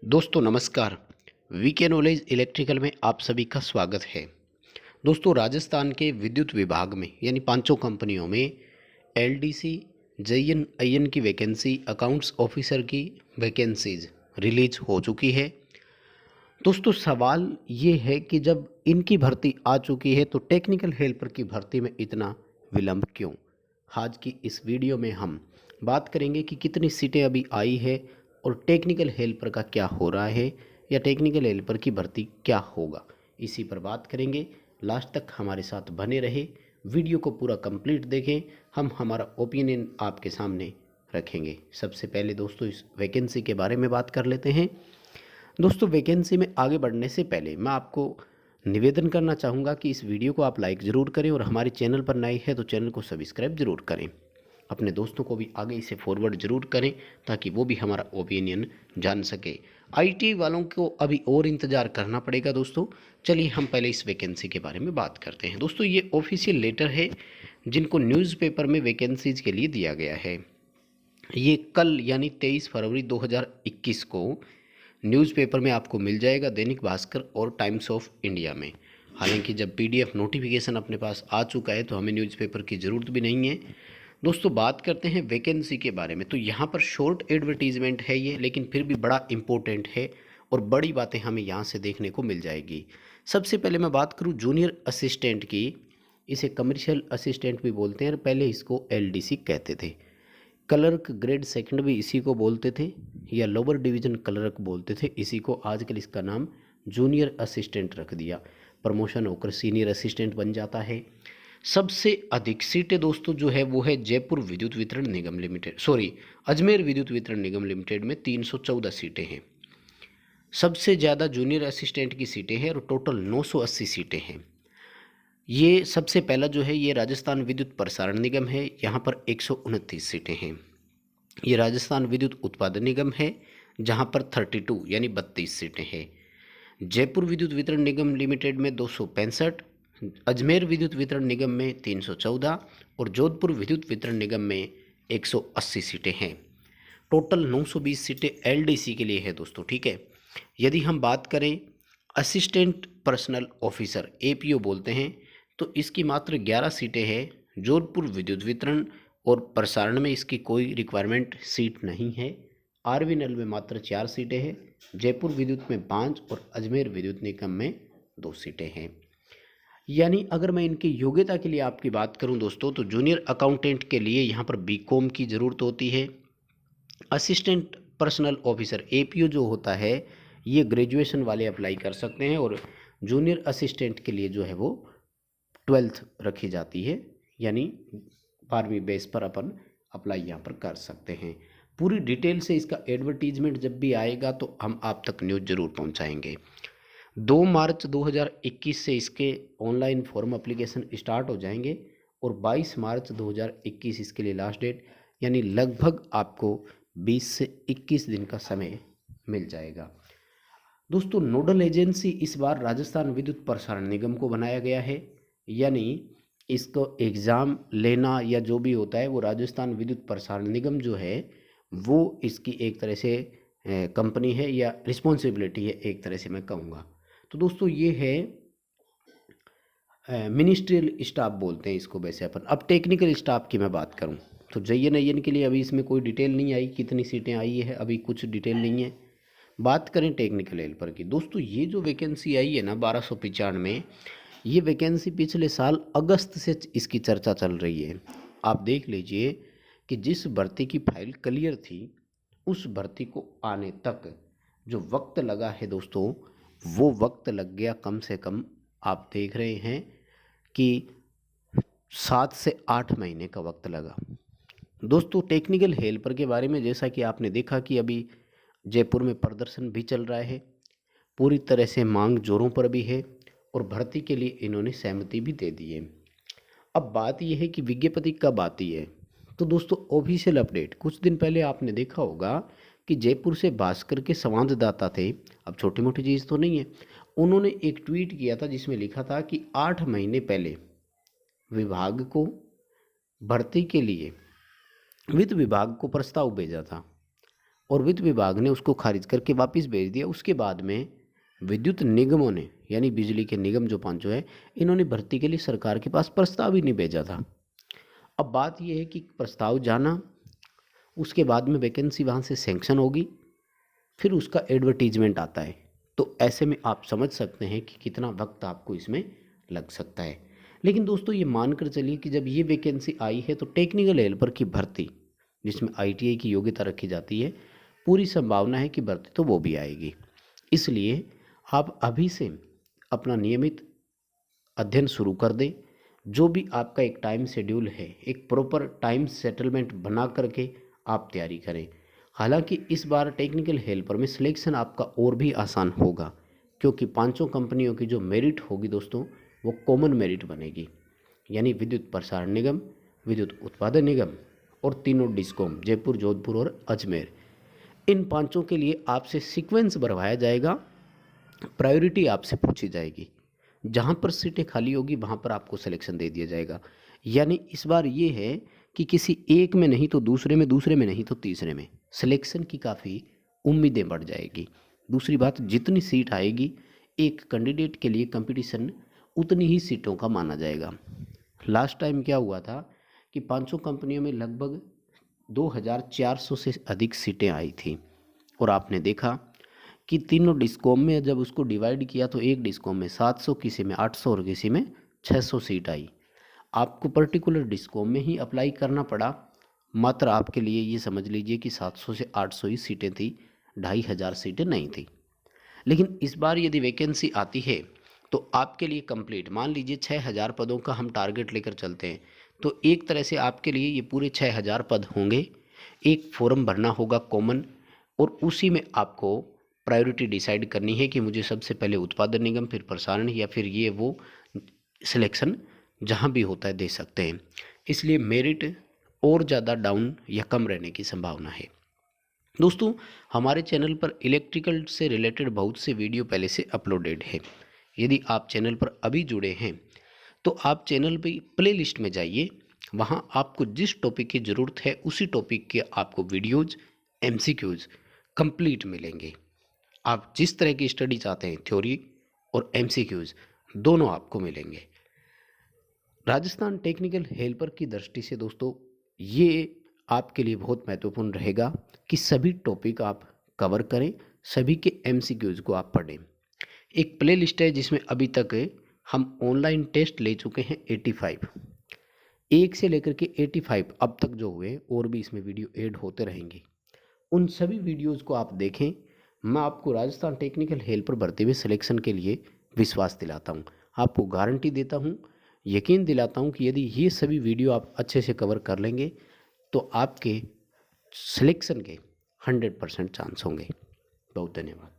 दोस्तों नमस्कार। VK knowledge electrical में आप सभी का स्वागत है। दोस्तों राजस्थान के विद्युत विभाग में यानी पांचों कंपनियों में एलडीसी, जेईएन, आईएन की वैकेंसी, अकाउंट्स ऑफिसर की वैकेंसीज रिलीज हो चुकी है। दोस्तों सवाल ये है कि जब इनकी भर्ती आ चुकी है तो टेक्निकल हेल्पर की भर्ती में इतना विलंब क्यों? आज की इस वीडियो में हम बात करेंगे कि कितनी सीटें अभी आई है और टेक्निकल हेल्पर का क्या हो रहा है या टेक्निकल हेल्पर की भर्ती क्या होगा, इसी पर बात करेंगे। लास्ट तक हमारे साथ बने रहे, वीडियो को पूरा कंप्लीट देखें। हम हमारा ओपिनियन आपके सामने रखेंगे। सबसे पहले दोस्तों इस वैकेंसी के बारे में बात कर लेते हैं। दोस्तों वैकेंसी में आगे बढ़ने से पहले मैं आपको निवेदन करना चाहूँगा कि इस वीडियो को आप लाइक ज़रूर करें और हमारे चैनल पर नए हैं तो चैनल को सब्सक्राइब ज़रूर करें। अपने दोस्तों को भी आगे इसे फॉरवर्ड ज़रूर करें ताकि वो भी हमारा ओपिनियन जान सके। आईटी वालों को अभी और इंतज़ार करना पड़ेगा। दोस्तों चलिए हम पहले इस वैकेंसी के बारे में बात करते हैं। दोस्तों ये ऑफिशियल लेटर है जिनको न्यूज़पेपर में वैकेंसीज के लिए दिया गया है। ये कल यानी 23 फरवरी 2021 को न्यूज़पेपर में आपको मिल जाएगा, दैनिक भास्कर और टाइम्स ऑफ इंडिया में। हालांकि जब पीडीएफ नोटिफिकेशन अपने पास आ चुका है तो हमें न्यूज़पेपर की ज़रूरत भी नहीं है। दोस्तों बात करते हैं वैकेंसी के बारे में। तो यहाँ पर शॉर्ट एडवर्टीजमेंट है ये, लेकिन फिर भी बड़ा इम्पोर्टेंट है और बड़ी बातें हमें यहाँ से देखने को मिल जाएगी। सबसे पहले मैं बात करूँ जूनियर असिस्टेंट की। इसे कमर्शियल असिस्टेंट भी बोलते हैं और पहले इसको एलडीसी कहते थे। क्लर्क ग्रेड सेकंड भी इसी को बोलते थे या लोअर डिवीजन क्लर्क बोलते थे इसी को। आजकल इसका नाम जूनियर असिस्टेंट रख दिया। प्रमोशन होकर सीनियर असिस्टेंट बन जाता है। सबसे अधिक सीटें दोस्तों जो है वो है जयपुर विद्युत वितरण निगम लिमिटेड, अजमेर विद्युत वितरण निगम लिमिटेड में 314 सीटें हैं। सबसे ज़्यादा जूनियर असिस्टेंट की सीटें हैं और टोटल 980 सीटें हैं। ये सबसे पहला जो है ये राजस्थान विद्युत प्रसारण निगम है, यहाँ पर 129 सीटें हैं। ये राजस्थान विद्युत उत्पादन निगम है जहाँ पर 32 यानी 32 सीटें हैं। जयपुर विद्युत वितरण निगम लिमिटेड में 265, अजमेर विद्युत वितरण निगम में 314 और जोधपुर विद्युत वितरण निगम में 180 सीटें हैं। टोटल 920 सीटें एलडीसी के लिए है दोस्तों, ठीक है। यदि हम बात करें असिस्टेंट पर्सनल ऑफिसर एपीओ बोलते हैं तो इसकी मात्र 11 सीटें हैं। जोधपुर विद्युत वितरण और प्रसारण में इसकी कोई रिक्वायरमेंट सीट नहीं है। आरवीएनएल में मात्र 4 सीटें हैं। जयपुर विद्युत में 5 और अजमेर विद्युत निगम में 2 सीटें हैं। यानी अगर मैं इनकी योग्यता के लिए आपकी बात करूं दोस्तों तो जूनियर अकाउंटेंट के लिए यहाँ पर बीकॉम की ज़रूरत होती है। असिस्टेंट पर्सनल ऑफिसर एपीओ जो होता है ये ग्रेजुएशन वाले अप्लाई कर सकते हैं और जूनियर असिस्टेंट के लिए जो है वो 12th रखी जाती है, यानी 12वीं बेस पर अपन अप्लाई यहाँ पर कर सकते हैं। पूरी डिटेल से इसका एडवर्टीजमेंट जब भी आएगा तो हम आप तक न्यूज़ ज़रूर पहुँचाएंगे। 2 मार्च 2021 से इसके ऑनलाइन फॉर्म एप्लीकेशन स्टार्ट हो जाएंगे और 22 मार्च 2021 इसके लिए लास्ट डेट, यानी लगभग आपको 20 से 21 दिन का समय मिल जाएगा। दोस्तों नोडल एजेंसी इस बार राजस्थान विद्युत प्रसारण निगम को बनाया गया है, यानी इसको एग्ज़ाम लेना या जो भी होता है वो राजस्थान विद्युत प्रसारण निगम जो है वो इसकी एक तरह से कंपनी है या रिस्पॉन्सिबिलिटी है, एक तरह से मैं कहूँगा। तो दोस्तों ये है मिनिस्ट्रियल स्टाफ बोलते हैं इसको वैसे अपन। अब टेक्निकल स्टाफ की मैं बात करूँ तो जेईएन आईएन के लिए अभी इसमें कोई डिटेल नहीं आई, कितनी सीटें आई है अभी कुछ डिटेल नहीं है। बात करें टेक्निकल हेल्पर की, दोस्तों ये जो वैकेंसी आई है ना 1295, ये वैकेंसी पिछले साल अगस्त से इसकी चर्चा चल रही है। आप देख लीजिए कि जिस भर्ती की फाइल क्लियर थी उस भर्ती को आने तक जो वक्त लगा है दोस्तों वो वक्त लग गया कम से कम, आप देख रहे हैं कि 7 से 8 महीने का वक्त लगा। दोस्तों टेक्निकल हेल्पर के बारे में जैसा कि आपने देखा कि अभी जयपुर में प्रदर्शन भी चल रहा है, पूरी तरह से मांग जोरों पर भी है और भर्ती के लिए इन्होंने सहमति भी दे दी है। अब बात यह है कि विज्ञप्ति कब आती है। तो दोस्तों ऑफिशियल अपडेट कुछ दिन पहले आपने देखा होगा कि जयपुर से भास्कर के संवाददाता थे, अब छोटी मोटी चीज़ तो नहीं है, उन्होंने एक ट्वीट किया था जिसमें लिखा था कि 8 महीने पहले विभाग को भर्ती के लिए वित्त विभाग को प्रस्ताव भेजा था और वित्त विभाग ने उसको खारिज करके वापस भेज दिया। उसके बाद में विद्युत निगमों ने, यानी बिजली के निगम जो पांचों है, इन्होंने भर्ती के लिए सरकार के पास प्रस्ताव ही नहीं भेजा था। अब बात यह है कि प्रस्ताव जाना, उसके बाद में वैकेंसी वहाँ से सैंक्शन होगी, फिर उसका एडवर्टीजमेंट आता है। तो ऐसे में आप समझ सकते हैं कि कितना वक्त आपको इसमें लग सकता है। लेकिन दोस्तों ये मानकर चलिए कि जब ये वैकेंसी आई है तो टेक्निकल हेल्पर की भर्ती, जिसमें ITI की योग्यता रखी जाती है, पूरी संभावना है कि भर्ती तो वो भी आएगी। इसलिए आप अभी से अपना नियमित अध्ययन शुरू कर दें। जो भी आपका एक टाइम शेड्यूल है, एक प्रॉपर टाइम सेटलमेंट बना करके आप तैयारी करें। हालांकि इस बार टेक्निकल हेल्पर में सिलेक्शन आपका और भी आसान होगा, क्योंकि पांचों कंपनियों की जो मेरिट होगी दोस्तों, वो कॉमन मेरिट बनेगी। यानी विद्युत प्रसारण निगम, विद्युत उत्पादन निगम और तीनों डिस्कॉम, जयपुर, जोधपुर और अजमेर, इन पांचों के लिए आपसे सीक्वेंस भरवाया जाएगा। प्रायोरिटी आपसे पूछी जाएगी। जहाँ पर सीटें खाली होगी वहाँ पर आपको सिलेक्शन दे दिया जाएगा। यानी इस बार ये है कि किसी एक में नहीं तो दूसरे में, दूसरे में नहीं तो तीसरे में सिलेक्शन की काफ़ी उम्मीदें बढ़ जाएगी। दूसरी बात, जितनी सीट आएगी एक कैंडिडेट के लिए कंपटीशन उतनी ही सीटों का माना जाएगा। लास्ट टाइम क्या हुआ था कि पांचों कंपनियों में लगभग 2400 से अधिक सीटें आई थी, और आपने देखा कि तीनों डिस्कॉम में जब उसको डिवाइड किया तो एक डिस्कॉम में 700, किसी में 800 और किसी में 600 सीट आई। आपको पर्टिकुलर डिस्कॉम में ही अप्लाई करना पड़ा। मात्र आपके लिए ये समझ लीजिए कि 700 से 800 ही सीटें थी, 2500 सीटें नहीं थी। लेकिन इस बार यदि वैकेंसी आती है तो आपके लिए कंप्लीट, मान लीजिए 6000 पदों का हम टारगेट लेकर चलते हैं, तो एक तरह से आपके लिए ये पूरे 6000 पद होंगे। एक फॉर्म भरना होगा कॉमन, और उसी में आपको प्रायोरिटी डिसाइड करनी है कि मुझे सबसे पहले उत्पादन निगम, फिर प्रसारण, या फिर ये वो सिलेक्शन जहाँ भी होता है दे सकते हैं। इसलिए मेरिट और ज़्यादा डाउन या कम रहने की संभावना है। दोस्तों हमारे चैनल पर इलेक्ट्रिकल से रिलेटेड बहुत से वीडियो पहले से अपलोडेड है। यदि आप चैनल पर अभी जुड़े हैं तो आप चैनल पे प्ले लिस्ट में जाइए, वहाँ आपको जिस टॉपिक की ज़रूरत है उसी टॉपिक के आपको वीडियोज़, MCQs कंप्लीट मिलेंगे। आप जिस तरह की स्टडी चाहते हैं, थ्योरी और MCQs दोनों आपको मिलेंगे। राजस्थान टेक्निकल हेल्पर की दृष्टि से दोस्तों ये आपके लिए बहुत महत्वपूर्ण रहेगा कि सभी टॉपिक आप कवर करें, सभी के MCQs को आप पढ़ें। एक प्ले लिस्ट है जिसमें अभी तक हम ऑनलाइन टेस्ट ले चुके हैं 85, 1 से लेकर के 85 अब तक जो हुए, और भी इसमें वीडियो ऐड होते रहेंगे। उन सभी वीडियोज़ को आप देखें। मैं आपको राजस्थान टेक्निकल हेल्पर भर्ती में सिलेक्शन के लिए विश्वास दिलाता हूँ, आपको गारंटी देता हूँ, यकीन दिलाता हूँ कि यदि ये सभी वीडियो आप अच्छे से कवर कर लेंगे तो आपके सिलेक्शन के 100% चांस होंगे। बहुत धन्यवाद।